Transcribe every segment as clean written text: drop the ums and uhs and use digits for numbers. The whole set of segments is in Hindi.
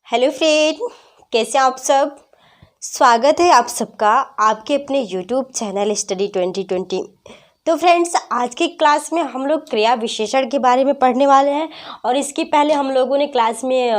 हेलो फ्रेंड, कैसे हैं आप सब। स्वागत है आप सबका आपके अपने यूट्यूब चैनल स्टडी 2020। तो फ्रेंड्स, आज की क्लास में हम लोग क्रिया विशेषण के बारे में पढ़ने वाले हैं। और इसके पहले हम लोगों ने क्लास में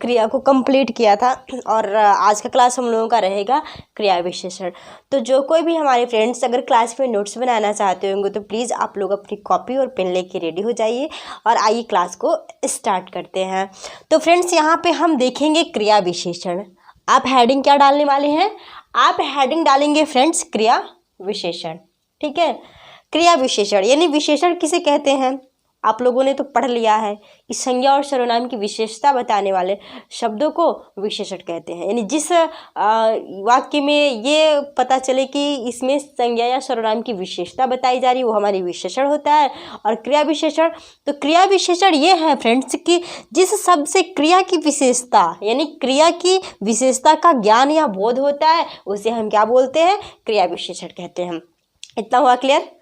क्रिया को कंप्लीट किया था और आज का क्लास हम लोगों का रहेगा क्रिया विशेषण। तो जो कोई भी हमारे फ्रेंड्स अगर क्लास में नोट्स बनाना चाहते होंगे तो प्लीज़ आप लोग अपनी कॉपी और पेन लेके रेडी हो जाइए और आइए क्लास को स्टार्ट करते हैं। तो फ्रेंड्स, यहाँ पे हम देखेंगे क्रिया विशेषण। आप हेडिंग क्या डालने वाले हैं? आप हेडिंग डालेंगे फ्रेंड्स क्रिया विशेषण। ठीक है, क्रिया विशेषण यानी विशेषण किसे कहते हैं आप लोगों ने तो पढ़ लिया है। इस संज्ञा और सर्वनाम की विशेषता बताने वाले शब्दों को विशेषण कहते हैं। यानी जिस वाक्य में ये पता चले कि इसमें संज्ञा या सर्वनाम की विशेषता बताई जा रही है वो हमारी विशेषण होता है। और क्रिया विशेषण, तो क्रिया विशेषण ये है फ्रेंड्स कि जिस शब्द से क्रिया की विशेषता यानी क्रिया की विशेषता का ज्ञान या बोध होता है उसे हम क्या बोलते हैं? क्रिया विशेषण कहते हैं। इतना हुआ क्लियर?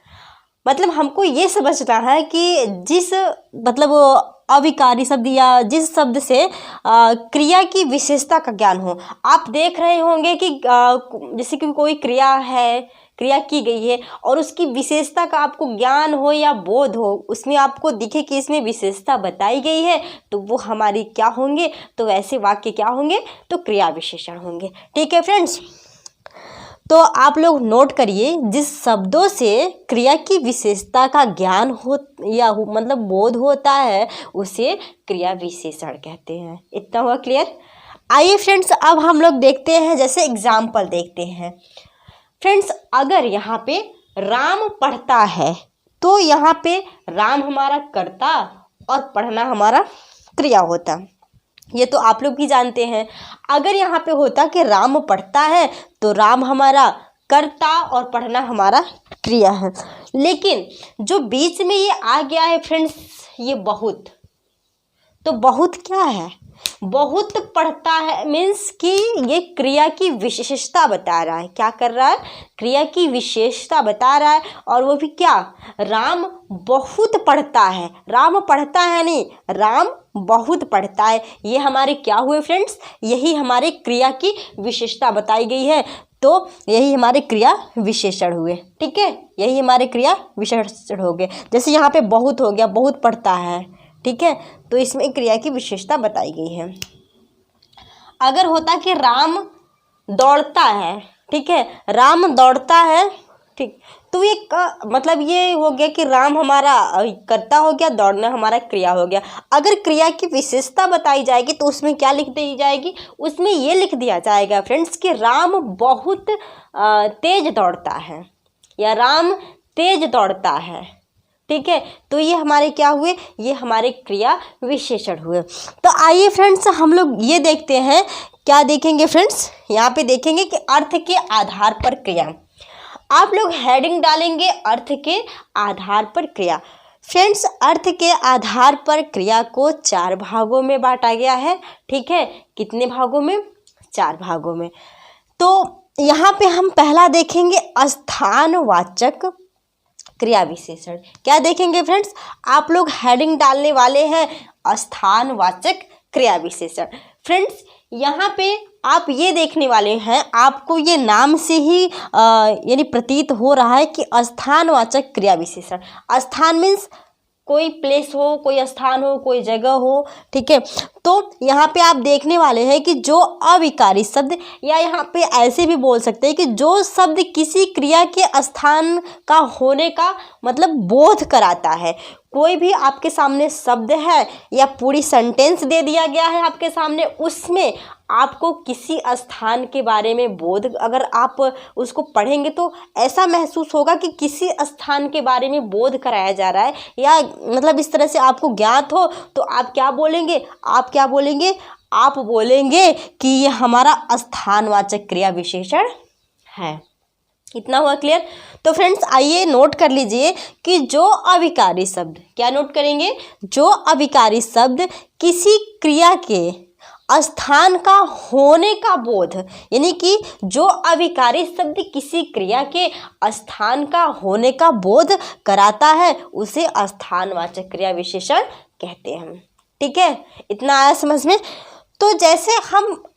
मतलब हमको ये समझना है कि जिस अविकारी शब्द या जिस शब्द से क्रिया की विशेषता का ज्ञान हो। आप देख रहे होंगे कि जैसे कि कोई क्रिया है, क्रिया की गई है और उसकी विशेषता का आपको ज्ञान हो या बोध हो, उसमें आपको दिखे कि इसमें विशेषता बताई गई है तो वो हमारी क्या होंगे? तो ऐसे वाक्य क्या होंगे? तो क्रिया विशेषण होंगे। ठीक है फ्रेंड्स, तो आप लोग नोट करिए, जिस शब्दों से क्रिया की विशेषता का ज्ञान हो या बोध होता है उसे क्रिया विशेषण कहते हैं। इतना हुआ क्लियर? आइए फ्रेंड्स, अब हम लोग देखते हैं, जैसे एग्जाम्पल देखते हैं। फ्रेंड्स, अगर यहाँ पे राम पढ़ता है तो यहाँ पे राम हमारा कर्ता और पढ़ना हमारा क्रिया होता। ये तो आप लोग भी जानते हैं। अगर यहाँ पे होता कि राम पढ़ता है तो राम हमारा कर्ता और पढ़ना हमारा क्रिया है। लेकिन जो बीच में ये आ गया है फ्रेंड्स, ये बहुत, तो बहुत क्या है? बहुत पढ़ता है मीन्स कि ये क्रिया की विशेषता बता रहा है। क्या कर रहा है? क्रिया की विशेषता बता रहा है। और वो भी क्या? राम बहुत पढ़ता है। राम पढ़ता है नहीं, राम बहुत पढ़ता है। ये हमारे क्या हुए फ्रेंड्स? यही हमारे क्रिया की विशेषता बताई गई है। तो यही हमारे क्रिया विशेषण हुए। ठीक है, यही हमारे क्रिया विशेषण हो गए। जैसे यहाँ पे बहुत हो गया, बहुत पढ़ता है। ठीक है, तो इसमें क्रिया की विशेषता बताई गई है। अगर होता कि राम दौड़ता है, ठीक है, राम दौड़ता है, ठीक, तो ये ये हो गया कि राम हमारा कर्ता हो गया, दौड़ना हमारा क्रिया हो गया। अगर क्रिया की विशेषता बताई जाएगी तो उसमें क्या लिख दी जाएगी? उसमें ये लिख दिया जाएगा फ्रेंड्स कि राम बहुत तेज दौड़ता है या राम तेज दौड़ता है। ठीक है, तो ये हमारे क्या हुए? ये हमारे क्रिया विशेषण हुए। तो आइए फ्रेंड्स, हम लोग ये देखते हैं, क्या देखेंगे फ्रेंड्स? यहाँ पे देखेंगे कि अर्थ के आधार पर क्रिया। आप लोग हेडिंग डालेंगे अर्थ के आधार पर क्रिया। फ्रेंड्स, अर्थ के आधार पर क्रिया को 4 भागों में बांटा गया है। ठीक है, कितने भागों में? 4 भागों में। तो यहाँ पे हम पहला देखेंगे स्थानवाचक क्रिया विशेषण। क्या देखेंगे फ्रेंड्स? आप लोग हेडिंग डालने वाले हैं स्थानवाचक क्रिया विशेषण। फ्रेंड्स, यहाँ पे आप ये देखने वाले हैं, आपको ये नाम से ही यानी प्रतीत हो रहा है कि स्थानवाचक क्रिया विशेषण। स्थान मीन्स कोई प्लेस हो, कोई स्थान हो, कोई जगह हो। ठीक है, तो यहाँ पे आप देखने वाले हैं कि जो अविकारी शब्द, या यहाँ पे ऐसे भी बोल सकते हैं कि जो शब्द किसी क्रिया के स्थान का होने का बोध कराता है। कोई भी आपके सामने शब्द है या पूरी सेंटेंस दे दिया गया है आपके सामने, उसमें आपको किसी स्थान के बारे में बोध, अगर आप उसको पढ़ेंगे तो ऐसा महसूस होगा कि किसी स्थान के बारे में बोध कराया जा रहा है, या इस तरह से आपको ज्ञात हो, तो आप क्या बोलेंगे? आप क्या बोलेंगे? आप बोलेंगे कि ये हमारा स्थानवाचक क्रिया विशेषण है। इतना हुआ क्लियर? तो फ्रेंड्स, आइए नोट कर लीजिए कि जो अविकारी शब्द, क्या नोट करेंगे? जो अविकारी शब्द किसी क्रिया के स्थान का होने का बोध, यानी कि जो अविकारी शब्द किसी क्रिया के स्थान का होने का बोध कराता है उसे स्थानवाचक क्रिया विशेषण कहते हैं। ठीक है, इतना आया समझ में? तो जैसे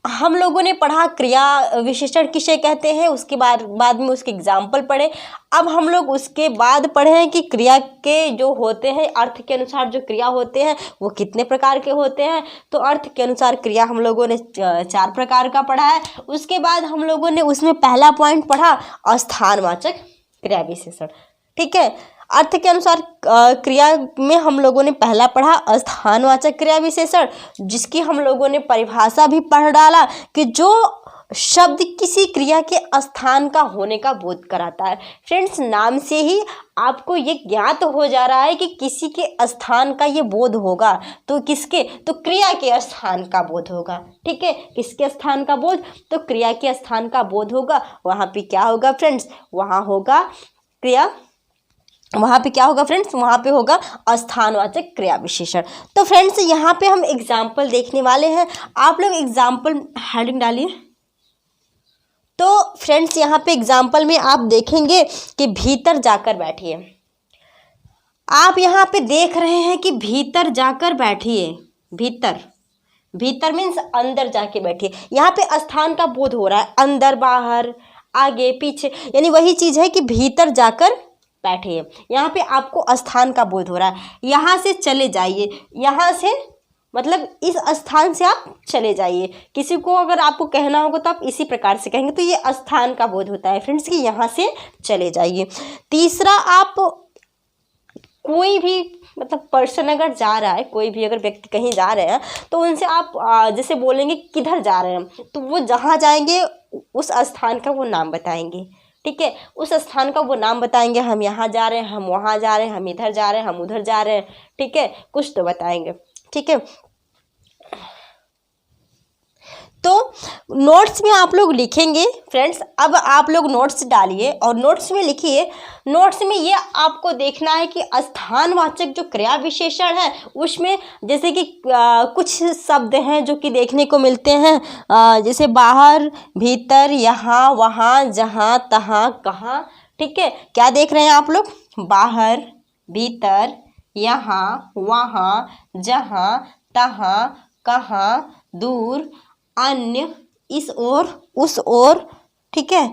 हम लोगों ने पढ़ा क्रिया विशेषण किसे कहते हैं, उसके बाद में उसके एग्जाम्पल पढ़े। अब हम लोग उसके बाद पढ़े हैं कि क्रिया के जो होते हैं, अर्थ के अनुसार जो क्रिया होते हैं वो कितने प्रकार के होते हैं। तो अर्थ के अनुसार क्रिया हम लोगों ने 4 प्रकार का पढ़ा है। उसके बाद हम लोगों ने उसमें पहला पॉइंट पढ़ा अस्थानवाचक क्रिया विशेषण। ठीक है, अर्थ के अनुसार क्रिया में हम लोगों ने पहला पढ़ा अस्थानवाचक क्रिया विशेषण, जिसकी हम लोगों ने परिभाषा भी पढ़ डाला कि जो शब्द किसी क्रिया के स्थान का होने का बोध कराता है। फ्रेंड्स, नाम से ही आपको ये ज्ञात हो जा रहा है कि किसी के स्थान का ये बोध होगा। तो किसके? तो क्रिया के स्थान का बोध होगा। ठीक है, किसके स्थान का बोध? तो क्रिया के स्थान का बोध होगा। वहाँ पे क्या होगा फ्रेंड्स? वहाँ होगा क्रिया, वहाँ पे क्या होगा फ्रेंड्स? वहाँ पे होगा अस्थानवाचक क्रिया विशेषण। तो फ्रेंड्स, यहाँ पे हम एग्जाम्पल देखने वाले हैं। आप लोग एग्जाम्पल हेडिंग डालिए। तो फ्रेंड्स, यहाँ पे एग्जाम्पल में आप देखेंगे कि भीतर जाकर बैठिए। आप यहाँ पे देख रहे हैं कि भीतर जाकर बैठिए। भीतर मीन्स अंदर जाके बैठिए। यहाँ पे स्थान का बोध हो रहा है, अंदर बाहर आगे पीछे, यानी वही चीज़ है कि भीतर जाकर बैठिए। यहाँ पे आपको स्थान का बोध हो रहा है। यहाँ से चले जाइए, यहाँ से मतलब इस स्थान से आप चले जाइए। किसी को अगर आपको कहना होगा तो आप इसी प्रकार से कहेंगे। तो ये स्थान का बोध होता है फ्रेंड्स कि यहाँ से चले जाइए। तीसरा, आप कोई भी मतलब पर्सन अगर जा रहा है, कोई भी अगर व्यक्ति कहीं जा रहे हैं तो उनसे आप जैसे बोलेंगे किधर जा रहे हैं, तो वो जहाँ जाएंगे उस स्थान का वो नाम बताएंगे। ठीक है, उस स्थान का वो नाम बताएंगे। हम यहाँ जा रहे हैं, हम वहाँ जा रहे हैं, हम इधर जा रहे हैं, हम उधर जा रहे हैं। ठीक है, कुछ तो बताएंगे। ठीक है, तो नोट्स में आप लोग लिखेंगे फ्रेंड्स। अब आप लोग नोट्स डालिए और नोट्स में लिखिए। नोट्स में ये आपको देखना है कि स्थानवाचक जो क्रिया विशेषण है उसमें जैसे कि कुछ शब्द हैं जो कि देखने को मिलते हैं, जैसे बाहर, भीतर, यहाँ, वहाँ, जहाँ, तहाँ, कहाँ। ठीक है, क्या देख रहे हैं आप लोग? बाहर, भीतर, यहाँ, वहाँ, जहाँ, तहाँ, कहाँ, दूर, अन्य, इस ओर, उस ओर। ठीक है,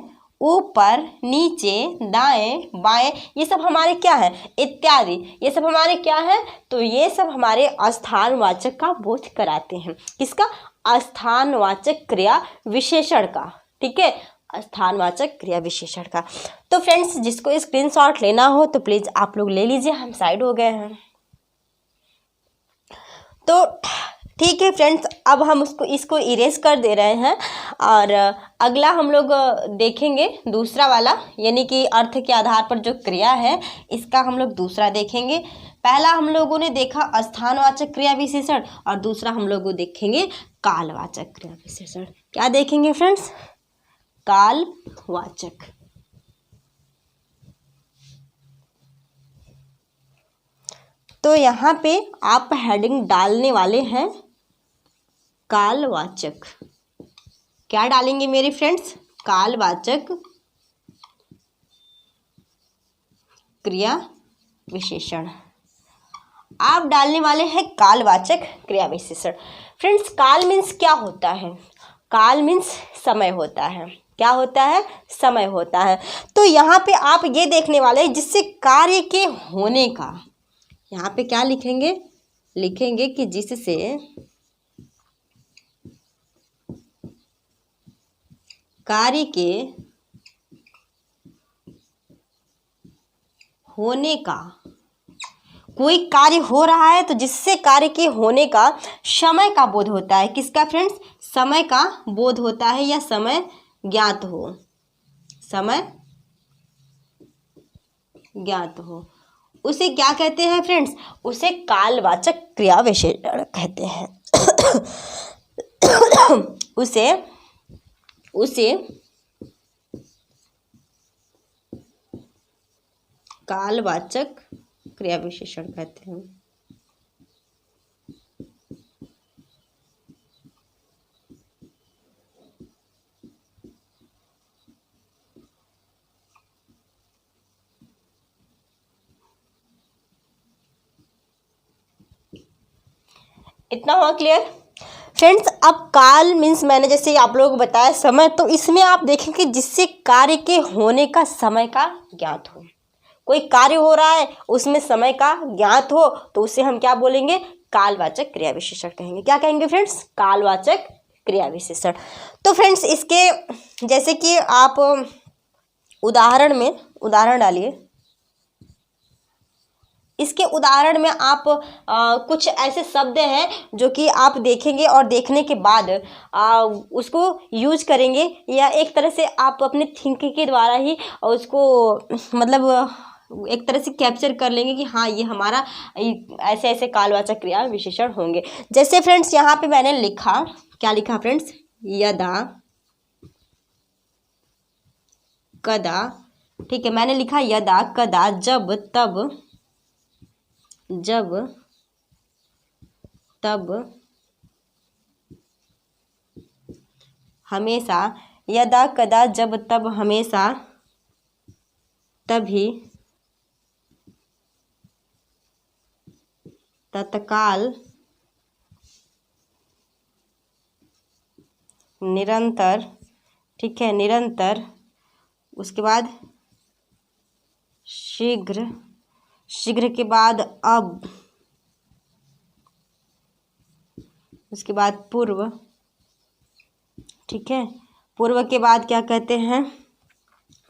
ऊपर, नीचे, दाएं, बाएं, ये सब हमारे क्या है? इत्यादि। ये सब हमारे क्या है? तो ये सब हमारे स्थानवाचक का बोध कराते हैं। किसका? स्थानवाचक क्रिया विशेषण का। ठीक है, स्थानवाचक क्रिया विशेषण का। तो फ्रेंड्स, जिसको स्क्रीनशॉट लेना हो तो प्लीज आप लोग ले लीजिए। हम साइड हो गए हैं। तो ठीक है फ्रेंड्स, अब हम इसको इरेज कर दे रहे हैं और अगला हम लोग देखेंगे दूसरा वाला, यानी कि अर्थ के आधार पर जो क्रिया है इसका हम लोग दूसरा देखेंगे। पहला हम लोगों ने देखा स्थानवाचक क्रिया विशेषण और दूसरा हम लोग देखेंगे कालवाचक क्रिया विशेषण। क्या देखेंगे फ्रेंड्स? कालवाचक। तो यहाँ पे आप हेडिंग डालने वाले हैं कालवाचक। क्या डालेंगे मेरे फ्रेंड्स? कालवाचक क्रिया विशेषण। आप डालने वाले हैं कालवाचक क्रिया विशेषण। फ्रेंड्स, काल मीन्स क्या होता है? काल मीन्स समय होता है। क्या होता है? समय होता है। तो यहाँ पे आप ये देखने वाले हैं जिससे कार्य के होने का, यहाँ पे क्या लिखेंगे? लिखेंगे कि जिससे कार्य के होने का, कोई कार्य हो रहा है तो जिससे कार्य के होने का समय का बोध होता है। किसका फ्रेंड्स? समय का बोध होता है या समय ज्ञात हो, समय ज्ञात हो, उसे क्या कहते हैं फ्रेंड्स? उसे कालवाचक क्रिया विशेषण कहते हैं। उसे कालवाचक क्रिया विशेषण कहते हैं। इतना हुआ क्लियर? फ्रेंड्स अब काल मीन्स मैंने जैसे आप लोगों को बताया समय, तो इसमें आप देखेंगे जिससे कार्य के होने का समय का ज्ञात हो। कोई कार्य हो रहा है उसमें समय का ज्ञात हो तो उसे हम क्या बोलेंगे, कालवाचक क्रिया विशेषण कहेंगे। क्या कहेंगे फ्रेंड्स, कालवाचक क्रिया विशेषण। तो फ्रेंड्स इसके जैसे कि आप उदाहरण डालिए। इसके उदाहरण में आप कुछ ऐसे शब्द हैं जो कि आप देखेंगे और देखने के बाद उसको यूज करेंगे, या एक तरह से आप अपने थिंकिंग के द्वारा ही उसको मतलब एक तरह से कैप्चर कर लेंगे कि हाँ ये हमारा ऐसे ऐसे कालवाचक क्रिया विशेषण होंगे। जैसे फ्रेंड्स यहाँ पे मैंने लिखा, क्या लिखा फ्रेंड्स, यदा कदा। ठीक है, मैंने लिखा यदा कदा, जब तब, जब तब, हमेशा, यदा कदा जब तब हमेशा, तभी, तत्काल, निरंतर। ठीक है, निरंतर। उसके बाद शीघ्र, शीघ्र के बाद अब, उसके बाद पूर्व। ठीक है, पूर्व के बाद क्या कहते हैं,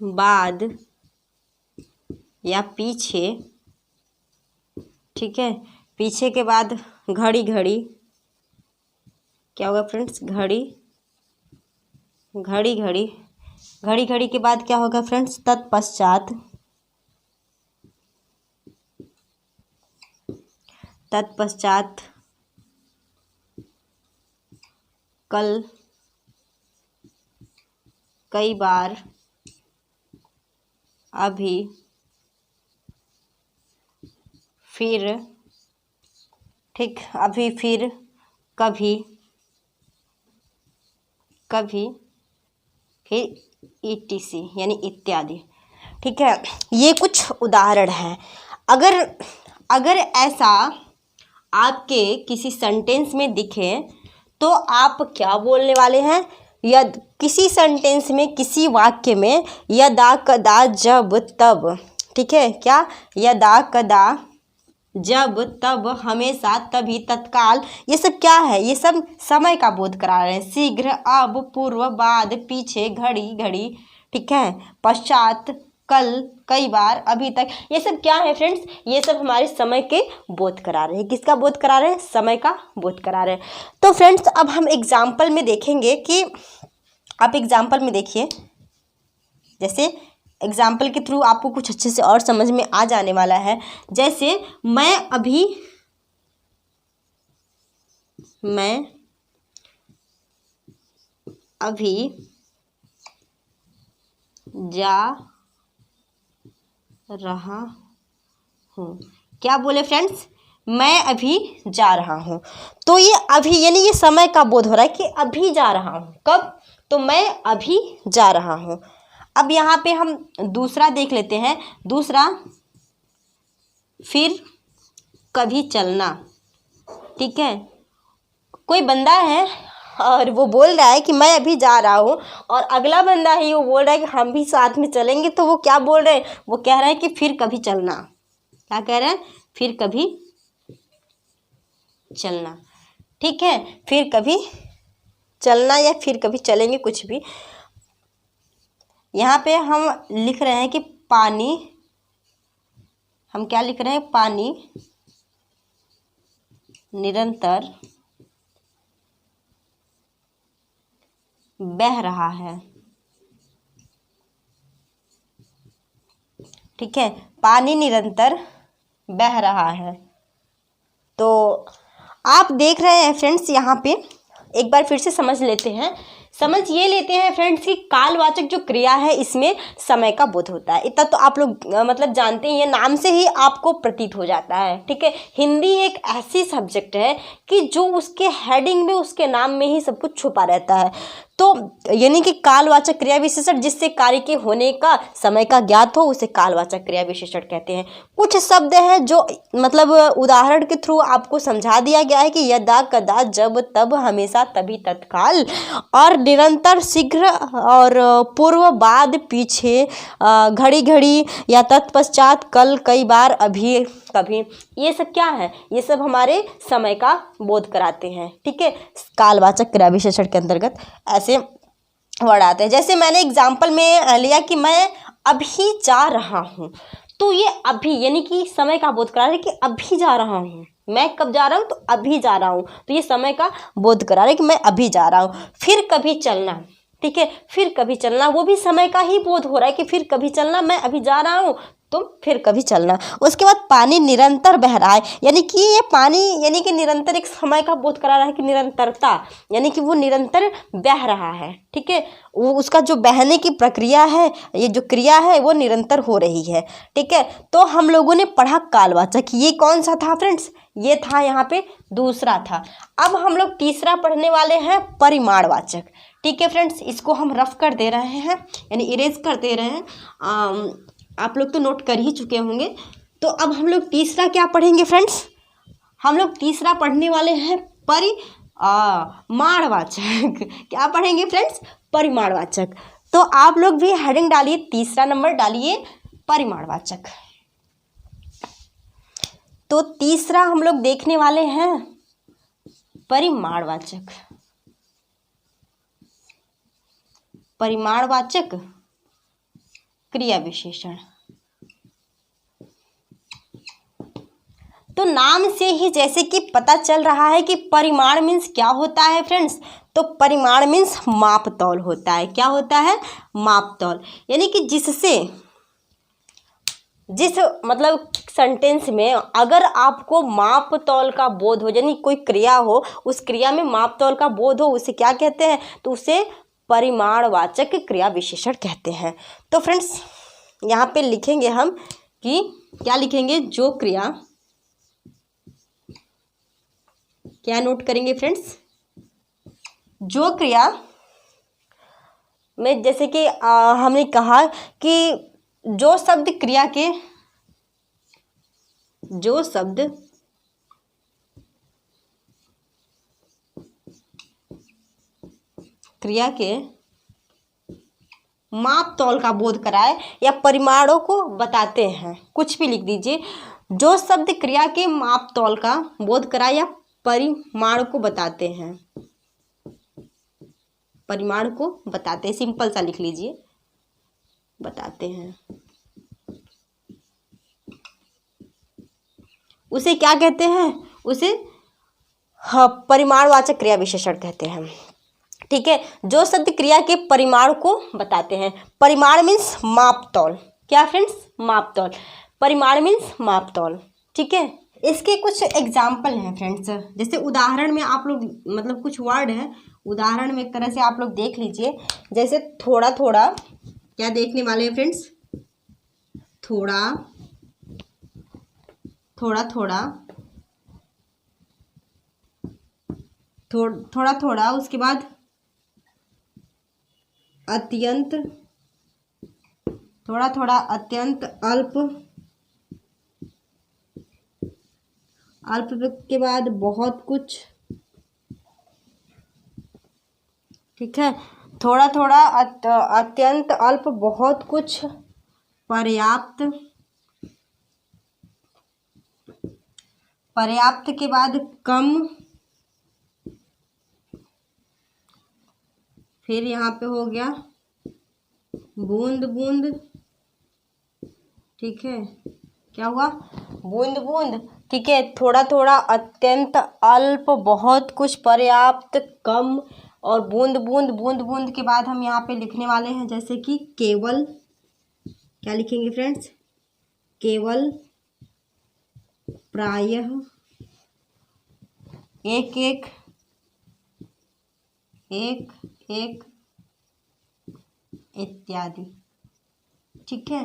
बाद या पीछे। ठीक है, पीछे के बाद घड़ी घड़ी, क्या होगा फ्रेंड्स, घड़ी घड़ी घड़ी। घड़ी घड़ी के बाद क्या होगा फ्रेंड्स, तत्पश्चात, तत्पश्चात कल, कई बार, अभी, फिर। ठीक, अभी, फिर, कभी, कभी, फिर ETC यानी इत्यादि। ठीक है, ये कुछ उदाहरण हैं। अगर ऐसा आपके किसी सेंटेंस में दिखे तो आप क्या बोलने वाले हैं, या किसी सेंटेंस में, किसी वाक्य में यदा कदा जब तब। ठीक है, क्या, यदा कदा जब तब हमेशा तभी तत्काल, ये सब क्या है, ये सब समय का बोध करा रहे हैं। शीघ्र, अब, पूर्व, बाद, पीछे, घड़ी घड़ी। ठीक है, पश्चात, कल, कई बार, अभी तक, ये सब क्या है फ्रेंड्स, ये सब हमारे समय के बोध करा रहे हैं। किसका बोध करा रहे हैं, समय का बोध करा रहे हैं। तो फ्रेंड्स अब हम एग्जाम्पल में देखेंगे कि आप एग्जाम्पल में देखिए, जैसे एग्जाम्पल के थ्रू आपको कुछ अच्छे से और समझ में आ जाने वाला है। जैसे मैं अभी जा रहा हूँ। क्या बोले फ्रेंड्स, मैं अभी जा रहा हूँ। तो ये अभी यानी ये समय का बोध हो रहा है कि अभी जा रहा हूँ। कब, तो मैं अभी जा रहा हूँ। अब यहाँ पे हम दूसरा देख लेते हैं। दूसरा, फिर कभी चलना। ठीक है, कोई बंदा है और वो बोल रहा है कि मैं अभी जा रहा हूँ, और अगला बंदा है वो बोल रहा है कि हम भी साथ में चलेंगे। तो वो क्या बोल रहे हैं, वो कह रहे हैं कि फिर कभी चलना। क्या कह रहे हैं, फिर कभी चलना। ठीक है, फिर कभी चलना या फिर कभी चलेंगे, कुछ भी। यहाँ पे हम लिख रहे हैं कि पानी, हम क्या लिख रहे हैं, पानी निरंतर बह रहा है। ठीक है, पानी निरंतर बह रहा है। तो आप देख रहे हैं फ्रेंड्स, यहाँ पे एक बार फिर से समझ लेते हैं। समझ ये लेते हैं फ्रेंड्स कि कालवाचक जो क्रिया है इसमें समय का बोध होता है। इतना तो आप लोग मतलब जानते ही हैं, नाम से ही आपको प्रतीत हो जाता है। ठीक है, हिंदी एक ऐसी सब्जेक्ट है कि जो उसके हेडिंग में, उसके नाम में ही सब कुछ छुपा रहता है। तो यानी कि कालवाचक क्रिया विशेषण जिससे कार्य के होने का समय का ज्ञात हो उसे कालवाचक क्रिया विशेषण कहते हैं। कुछ शब्द हैं जो मतलब उदाहरण के थ्रू आपको समझा दिया गया है कि यदा कदा, जब तब, हमेशा, तभी, तत्काल, और निरंतर, शीघ्र, और पूर्व, बाद, पीछे, घड़ी घड़ी, या तत्पश्चात, कल, कई बार, अभी, कभी। ये सब क्या है? ये सब हमारे समय का बोध कराते हैं। ठीक है, कालवाचक क्रिया विशेषण के अंतर्गत ऐसे वर्ड आते हैं। जैसे मैंने एग्जाम्पल में लिया कि मैं अभी जा रहा हूँ, तो ये अभी यानी कि समय का बोध करा रहा है कि अभी जा रहा हूँ। मैं कब जा रहा हूँ? तो अभी जा रहा हूँ, तो ये समय का बोध करा रहा है कि मैं अभी जा रहा हूँ। फिर कभी चलना, ठीक है, फिर कभी चलना, वो भी समय का ही बोध हो रहा है कि फिर कभी चलना, मैं अभी जा रहा हूँ तो फिर कभी चलना। उसके बाद पानी निरंतर बह रहा है, यानी कि ये पानी यानी कि निरंतर एक समय का बोध करा रहा है कि निरंतरता, यानी कि वो निरंतर बह रहा है। ठीक है, वो उसका जो बहने की प्रक्रिया है, ये जो क्रिया है वो निरंतर हो रही है। ठीक है, तो हम लोगों ने पढ़ा कालवाचक, ये कौन सा था फ्रेंड्स? ये था यहाँ पे दूसरा था। अब हम लोग तीसरा पढ़ने वाले हैं परिमाणवाचक। ठीक है फ्रेंड्स, इसको हम रफ कर दे रहे हैं, यानी इरेज कर दे रहे हैं। आप लोग तो नोट कर ही चुके होंगे। तो अब हम लोग तीसरा क्या पढ़ेंगे फ्रेंड्स? हम लोग तीसरा पढ़ने वाले हैं परिमाणवाचक। क्या पढ़ेंगे फ्रेंड्स? परिमाणवाचक। तो आप लोग भी हेडिंग डालिए, तीसरा नंबर डालिए परिमाणवाचक। तो तीसरा हम लोग देखने वाले हैं परिमाणवाचक। परिमाणवाचक क्रिया विशेषण। तो नाम से ही जैसे कि पता चल रहा है कि परिमाण मीन्स क्या होता है फ्रेंड्स? तो परिमाण मीन्स मापतौल होता है। क्या होता है? मापतौल, यानी कि जिस मतलब सेंटेंस में अगर आपको मापतौल का बोध हो, यानी कोई क्रिया हो, उस क्रिया में मापतौल का बोध हो, उसे क्या कहते हैं? तो उसे परिमाणवाचक क्रिया विशेषण कहते हैं। तो फ्रेंड्स यहाँ पे लिखेंगे हम कि क्या लिखेंगे? जो क्रिया, क्या नोट करेंगे फ्रेंड्स? जो क्रिया में जैसे कि हमने कहा कि जो शब्द क्रिया के माप तौल का बोध कराए या परिमाणों को बताते हैं, कुछ भी लिख दीजिए। जो शब्द क्रिया के माप तौल का बोध कराए या परिमाण को बताते हैं, परिमाण को बताते हैं, सिंपल सा लिख लीजिए, बताते हैं, उसे क्या कहते हैं? उसे परिमाणवाचक क्रिया विशेषण कहते हैं। ठीक है, जो शब्द क्रिया के परिमाण को बताते हैं। परिमाण मीन्स मापतौल। क्या फ्रेंड्स? मापतौल। परिमाण मीन्स मापतौल। ठीक है, इसके कुछ एग्जाम्पल हैं फ्रेंड्स। जैसे उदाहरण में आप लोग मतलब कुछ वर्ड है, उदाहरण में एक तरह से आप लोग देख लीजिए। जैसे थोड़ा थोड़ा, क्या देखने वाले हैं फ्रेंड्स? थोड़ा थोड़ा थोड़ा, थोड़ा थोड़ा, उसके बाद अत्यंत, थोड़ा थोड़ा, अत्यंत, अल्प, अल्प के बाद बहुत कुछ। ठीक है, थोड़ा थोड़ा, अत्यंत, अल्प, बहुत कुछ, पर्याप्त, पर्याप्त के बाद कम, फिर यहाँ पे हो गया बूंद बूंद। ठीक है, क्या हुआ? बूंद बूंद। ठीक है, थोड़ा थोड़ा, अत्यंत, अल्प, बहुत कुछ, पर्याप्त, कम और बूंद बूंद। बूंद बूंद के बाद हम यहाँ पे लिखने वाले हैं जैसे कि केवल। क्या लिखेंगे फ्रेंड्स? केवल, प्रायः, एक एक, एक एक इत्यादि। ठीक है,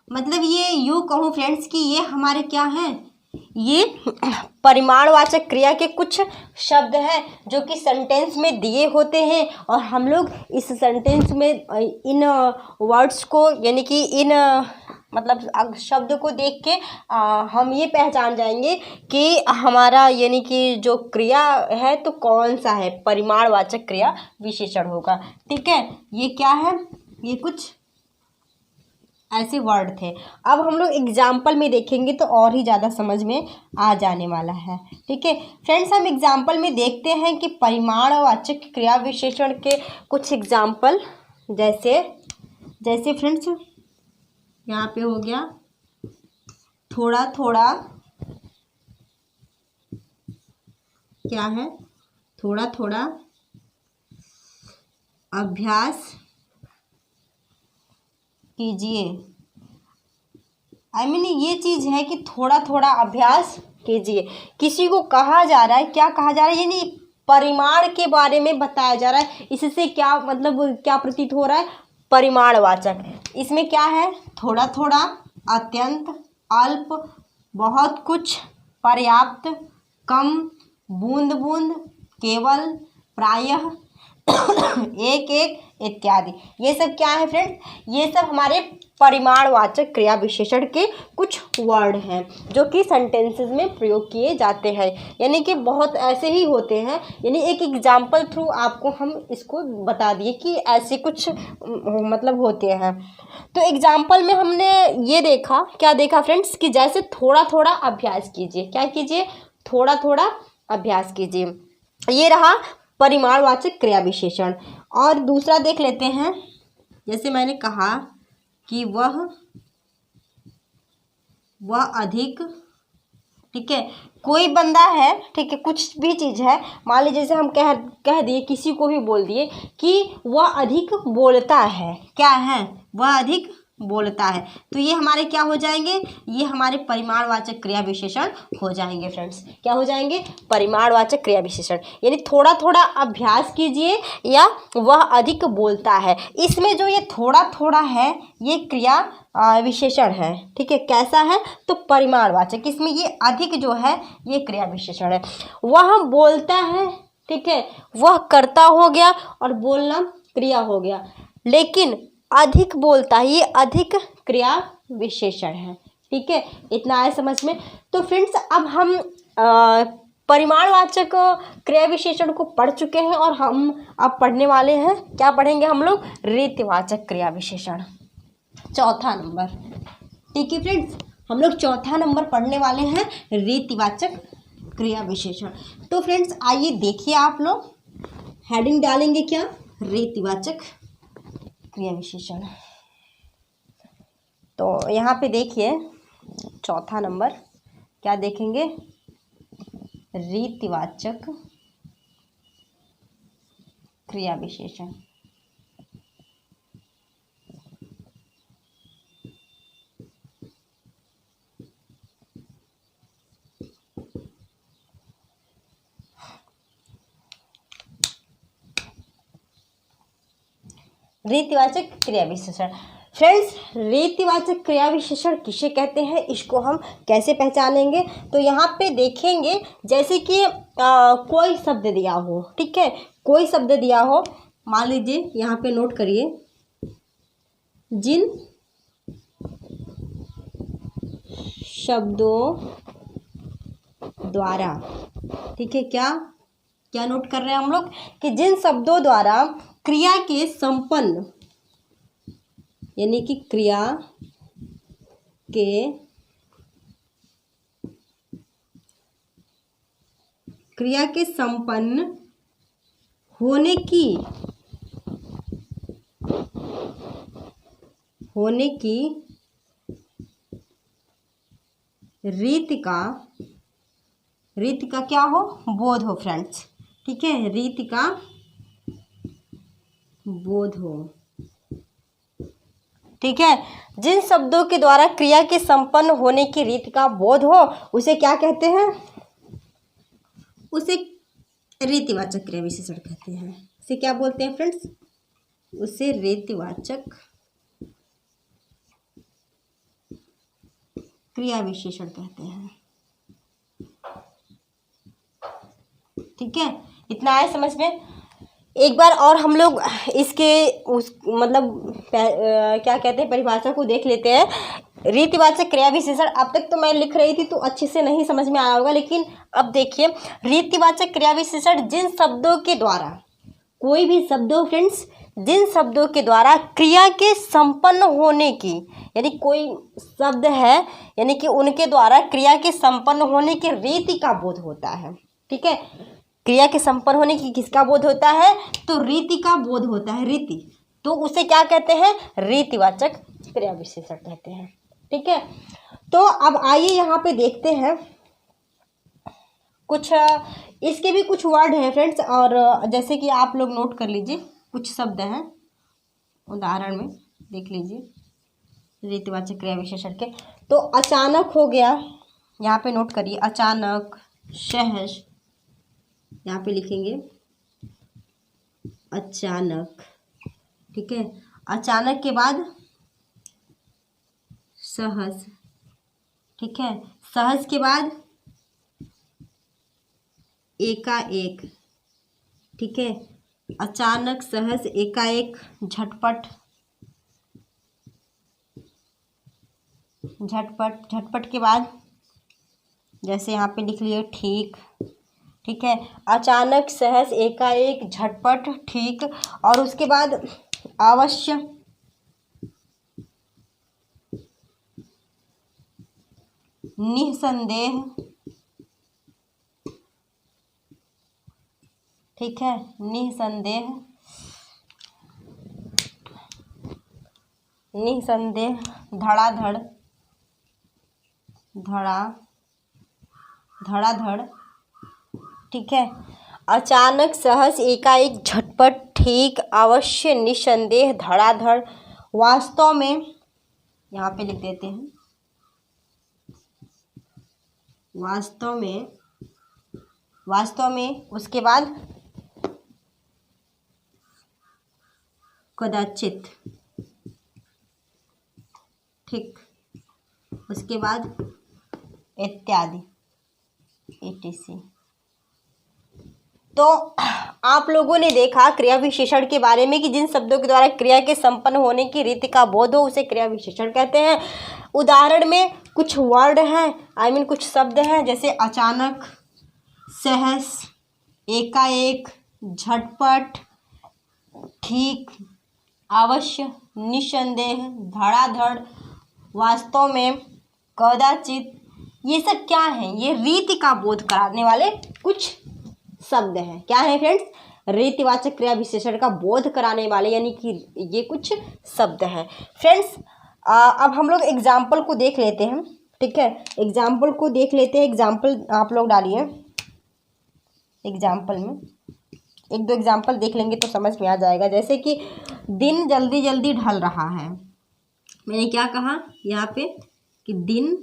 मतलब ये यूँ कहूँ फ्रेंड्स कि ये हमारे क्या हैं, ये परिमाणवाचक क्रिया के कुछ शब्द हैं जो कि सेंटेंस में दिए होते हैं, और हम लोग इस सेंटेंस में इन वर्ड्स को यानी कि इन मतलब शब्द को देख के हम ये पहचान जाएंगे कि हमारा यानी कि जो क्रिया है तो कौन सा है, परिमाणवाचक क्रिया विशेषण होगा। ठीक है, ये क्या है, ये कुछ ऐसे वर्ड थे। अब हम लोग एग्जाम्पल में देखेंगे तो और ही ज़्यादा समझ में आ जाने वाला है। ठीक है फ्रेंड्स, हम एग्जाम्पल में देखते हैं कि परिमाणवाचक क्रिया विशेषण के कुछ एग्जाम्पल, जैसे फ्रेंड्स यहाँ पे हो गया थोड़ा थोड़ा, क्या है, थोड़ा थोड़ा अभ्यास कीजिए। ये चीज़ है कि थोड़ा थोड़ा अभ्यास कीजिए। किसी को कहा जा रहा है, क्या कहा जा रहा है, यानी परिमाण के बारे में बताया जा रहा है। इससे क्या मतलब क्या प्रतीत हो रहा है, परिमाणवाचक। इसमें क्या है, थोड़ा थोड़ा, अत्यंत, अल्प, बहुत कुछ, पर्याप्त, कम, बूंद बूंद, केवल, प्रायः, एक एक इत्यादि। ये सब क्या है फ्रेंड्स, ये सब हमारे परिमाणवाचक क्रिया विशेषण के कुछ वर्ड हैं जो कि सेंटेंसेस में प्रयोग किए जाते हैं। यानी कि बहुत ऐसे ही होते हैं, यानी एक एग्जाम्पल थ्रू आपको हम इसको बता दिए कि ऐसे कुछ मतलब होते हैं। तो एग्जाम्पल में हमने ये देखा, क्या देखा फ्रेंड्स, कि जैसे थोड़ा थोड़ा अभ्यास कीजिए, क्या कीजिए, थोड़ा थोड़ा अभ्यास कीजिए। ये रहा परिमाणवाचक क्रिया विशेषण। और दूसरा देख लेते हैं, जैसे मैंने कहा कि वह अधिक। ठीक है, कोई बंदा है, ठीक है, कुछ भी चीज़ है, मान लीजिए जैसे हम कह दिए, किसी को भी बोल दिए कि वह अधिक बोलता है, क्या है, वह अधिक बोलता है, तो ये हमारे क्या हो जाएंगे, ये हमारे परिमाणवाचक क्रिया विशेषण हो जाएंगे फ्रेंड्स। क्या हो जाएंगे, परिमाणवाचक क्रिया विशेषण। यानी थोड़ा थोड़ा अभ्यास कीजिए या वह अधिक बोलता है, इसमें जो ये थोड़ा थोड़ा है ये क्रिया विशेषण है। ठीक है, कैसा है, तो परिमाणवाचक, इसमें ये अधिक जो है ये क्रिया विशेषण है। वह बोलता है, ठीक है, वह कर्ता हो गया और बोलना क्रिया हो गया, लेकिन अधिक बोलता है, ये अधिक क्रिया विशेषण है। ठीक है, इतना आया समझ में। तो फ्रेंड्स अब हम परिमाणवाचक क्रिया विशेषण को पढ़ चुके हैं और हम अब पढ़ने वाले हैं, क्या पढ़ेंगे हम लोग, रीतिवाचक क्रिया विशेषण, चौथा नंबर। ठीक है फ्रेंड्स, हम लोग चौथा नंबर पढ़ने वाले हैं, रीतिवाचक क्रिया विशेषण। तो फ्रेंड्स आइए देखिए, आप लोग हेडिंग डालेंगे क्या, रीतिवाचक क्रिया विशेषण। तो यहाँ पे देखिए चौथा नंबर क्या देखेंगे, रीतिवाचक क्रिया विशेषण। रीतिवाचक क्रिया विशेषण। फ्रेंड्स रीतिवाचक क्रिया विशेषण किसे कहते हैं, इसको हम कैसे पहचानेंगे, तो यहाँ पे देखेंगे जैसे कि कोई शब्द दिया हो, ठीक है, कोई शब्द दिया हो, मान लीजिए यहाँ पे नोट करिए, जिन शब्दों द्वारा, ठीक है, क्या नोट कर रहे हैं हम लोग, कि जिन शब्दों द्वारा क्रिया के संपन्न, यानी कि क्रिया के संपन्न होने की रीति का क्या हो, बोध हो फ्रेंड्स। ठीक है, रीति का बोध हो। ठीक है, जिन शब्दों के द्वारा क्रिया के संपन्न होने की रीति का बोध हो उसे क्या कहते हैं, उसे रीतिवाचक क्रिया विशेषण कहते हैं। इसे क्या बोलते हैं फ्रेंड्स? उसे रीतिवाचक क्रिया विशेषण कहते हैं। ठीक है, इतना आया समझ में? एक बार और हम लोग इसके उस क्या कहते हैं परिभाषा को देख लेते हैं। रीतिवाचक क्रिया विशेषण अब तक तो मैं लिख रही थी तो अच्छे से नहीं समझ में आया होगा, लेकिन अब देखिए, रीतिवाचक क्रिया विशेषण जिन शब्दों के द्वारा, कोई भी शब्दों फ्रेंड्स, जिन शब्दों के द्वारा क्रिया के संपन्न होने की, यानी कोई शब्द है यानी कि उनके द्वारा क्रिया के संपन्न होने की रीति का बोध होता है। ठीक है, क्रिया के संपन्न होने की किसका बोध होता है? तो रीति का बोध होता है, रीति। तो उसे क्या कहते हैं? रीतिवाचक क्रिया विशेषण कहते हैं। ठीक है, तो अब आइए यहाँ पे देखते हैं कुछ इसके भी कुछ वर्ड हैं फ्रेंड्स, और जैसे कि आप लोग नोट कर लीजिए, कुछ शब्द हैं उदाहरण में देख लीजिए रीतिवाचक क्रिया विशेषण के। तो अचानक हो गया, यहाँ पे नोट करिए, अचानक, सहज, यहाँ पे लिखेंगे अचानक। ठीक है, अचानक के बाद सहज। ठीक है, सहज के बाद एकाएक। ठीक है, अचानक, सहज, एकाएक, झटपट। झटपट, झटपट के बाद जैसे यहाँ पे लिख लिए ठीक। ठीक है, अचानक, सहज, एकाएक, झटपट, ठीक। और उसके बाद अवश्य, निसंदेह। ठीक है, निसंदेह, निसंदेह, धड़ाधड़, धड़ाधड़। ठीक है, अचानक, सहज, एकाएक, झटपट, ठीक, अवश्य, निसंदेह, धड़ाधड़। वास्तव में, यहाँ पे लिख देते हैं वास्तव में, वास्तव में। उसके बाद कदाचित। ठीक, उसके बाद इत्यादि, etc। तो आप लोगों ने देखा क्रिया विशेषण के बारे में कि जिन शब्दों के द्वारा क्रिया के संपन्न होने की रीति का बोध हो उसे क्रिया विशेषण कहते हैं। उदाहरण में कुछ वर्ड हैं, कुछ शब्द हैं, जैसे अचानक, सहज, एकाएक, झटपट, ठीक, अवश्य, निसंदेह, धड़ाधड़, वास्तव में, कदाचित। ये सब क्या हैं? ये रीति का बोध कराने वाले कुछ शब्द हैं। क्या है फ्रेंड्स? रीतिवाचक क्रिया विशेषण का बोध कराने वाले, यानी कि ये कुछ शब्द हैं फ्रेंड्स। अब हम लोग एग्जाम्पल को देख लेते हैं। ठीक है, एग्जाम्पल को देख लेते हैं। एग्जाम्पल आप लोग डालिए, एग्जाम्पल में एक दो एग्जाम्पल देख लेंगे तो समझ में आ जाएगा। जैसे कि दिन जल्दी जल्दी ढल रहा है। मैंने क्या कहा यहाँ पे कि दिन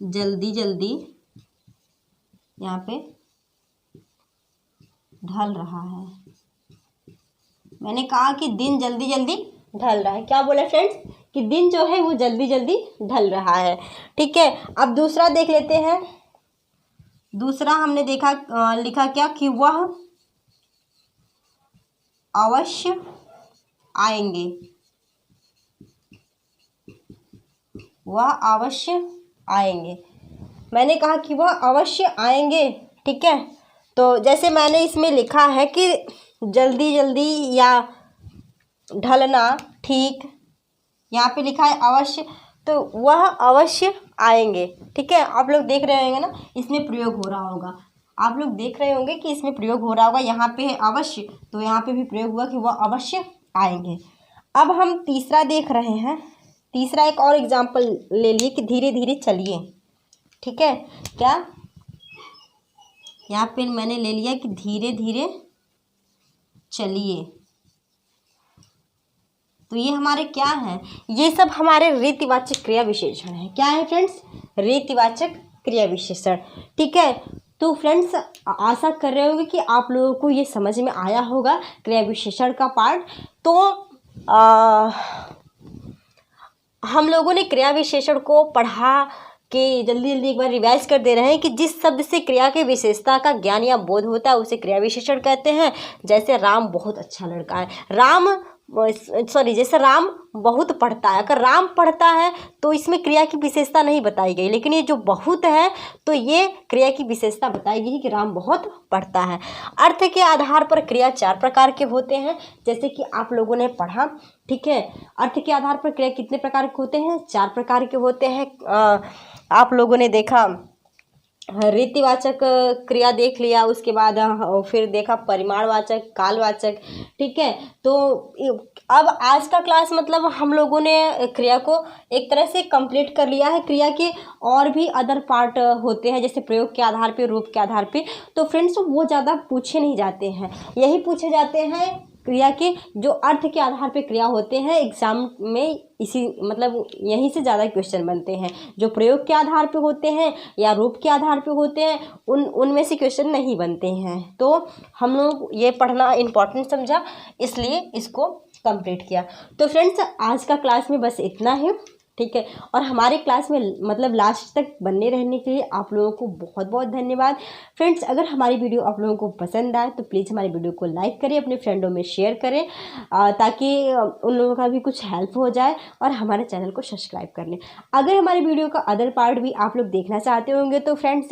जल्दी जल्दी यहाँ पे ढल रहा है। मैंने कहा कि दिन जल्दी जल्दी ढल रहा है। क्या बोला फ्रेंड्स? कि दिन जो है वो जल्दी जल्दी ढल रहा है। ठीक है, अब दूसरा देख लेते हैं। दूसरा हमने देखा लिखा क्या कि वह अवश्य आएंगे। वह अवश्य आएंगे। मैंने कहा कि वह अवश्य आएंगे। ठीक है, तो जैसे मैंने इसमें लिखा है कि जल्दी जल्दी या ढलना, ठीक, यहाँ पे लिखा है अवश्य, तो वह अवश्य आएंगे। ठीक है, आप लोग देख रहे होंगे ना, इसमें प्रयोग हो रहा होगा। आप लोग देख रहे होंगे कि इसमें प्रयोग हो रहा होगा। यहाँ पे है अवश्य, तो यहाँ पे भी प्रयोग हुआ कि वह अवश्य आएंगे। अब हम तीसरा देख रहे हैं। तीसरा एक और एग्जाम्पल ले लिए कि धीरे धीरे चलिए। ठीक है, क्या यहाँ पे मैंने ले लिया कि धीरे धीरे चलिए। तो ये हमारे क्या हैं? ये सब हमारे रीतिवाचक क्रिया विशेषण हैं। क्या है फ्रेंड्स? रीतिवाचक क्रिया विशेषण। ठीक है, तो फ्रेंड्स आशा कर रहे होंगे कि आप लोगों को ये समझ में आया होगा क्रिया विशेषण का पार्ट। तो हम लोगों ने क्रिया विशेषण को पढ़ा कि जल्दी जल्दी एक बार रिवाइज कर दे रहे हैं कि जिस शब्द से क्रिया के विशेषता का ज्ञान या बोध होता है उसे क्रिया विशेषण कहते हैं। जैसे राम बहुत अच्छा लड़का है, जैसे राम बहुत पढ़ता है। अगर राम पढ़ता है तो इसमें क्रिया की विशेषता नहीं बताई गई, लेकिन ये जो बहुत है तो ये क्रिया की विशेषता बताई गई कि राम बहुत पढ़ता है। अर्थ के आधार पर क्रिया 4 प्रकार के होते हैं, जैसे कि आप लोगों ने पढ़ा, ठीक है। अर्थ के आधार पर क्रिया कितने प्रकार के होते हैं? 4 प्रकार के होते हैं। आप लोगों ने देखा रीतिवाचक क्रिया देख लिया, उसके बाद फिर देखा परिमाणवाचक, कालवाचक, ठीक है। तो अब आज का क्लास मतलब हम लोगों ने क्रिया को एक तरह से कंप्लीट कर लिया है। क्रिया के और भी अदर पार्ट होते हैं, जैसे प्रयोग के आधार पे, रूप के आधार पे। तो फ्रेंड्स वो ज़्यादा पूछे नहीं जाते हैं, यही पूछे जाते हैं क्रिया के जो अर्थ के आधार पे क्रिया होते हैं एग्जाम में, इसी मतलब यहीं से ज़्यादा क्वेश्चन बनते हैं। जो प्रयोग के आधार पे होते हैं या रूप के आधार पे होते हैं उनमें से क्वेश्चन नहीं बनते हैं। तो हम लोग ये पढ़ना इम्पोर्टेंट समझा, इसलिए इसको कंप्लीट किया। तो फ्रेंड्स आज का क्लास में बस इतना ही, ठीक है। और हमारे क्लास में मतलब लास्ट तक बने रहने के लिए आप लोगों को बहुत बहुत धन्यवाद। फ्रेंड्स अगर हमारी वीडियो आप लोगों को पसंद आए तो प्लीज़ हमारी वीडियो को लाइक करें, अपने फ्रेंडों में शेयर करें, ताकि उन लोगों का भी कुछ हेल्प हो जाए, और हमारे चैनल को सब्सक्राइब कर लें। अगर हमारी वीडियो का अदर पार्ट भी आप लोग देखना चाहते होंगे तो फ्रेंड्स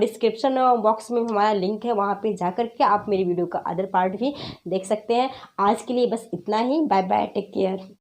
डिस्क्रिप्शन बॉक्स में हमारा लिंक है, वहाँ पर जा करके आप मेरी वीडियो का अदर पार्ट भी देख सकते हैं। आज के लिए बस इतना ही, बाय बाय, टेक केयर।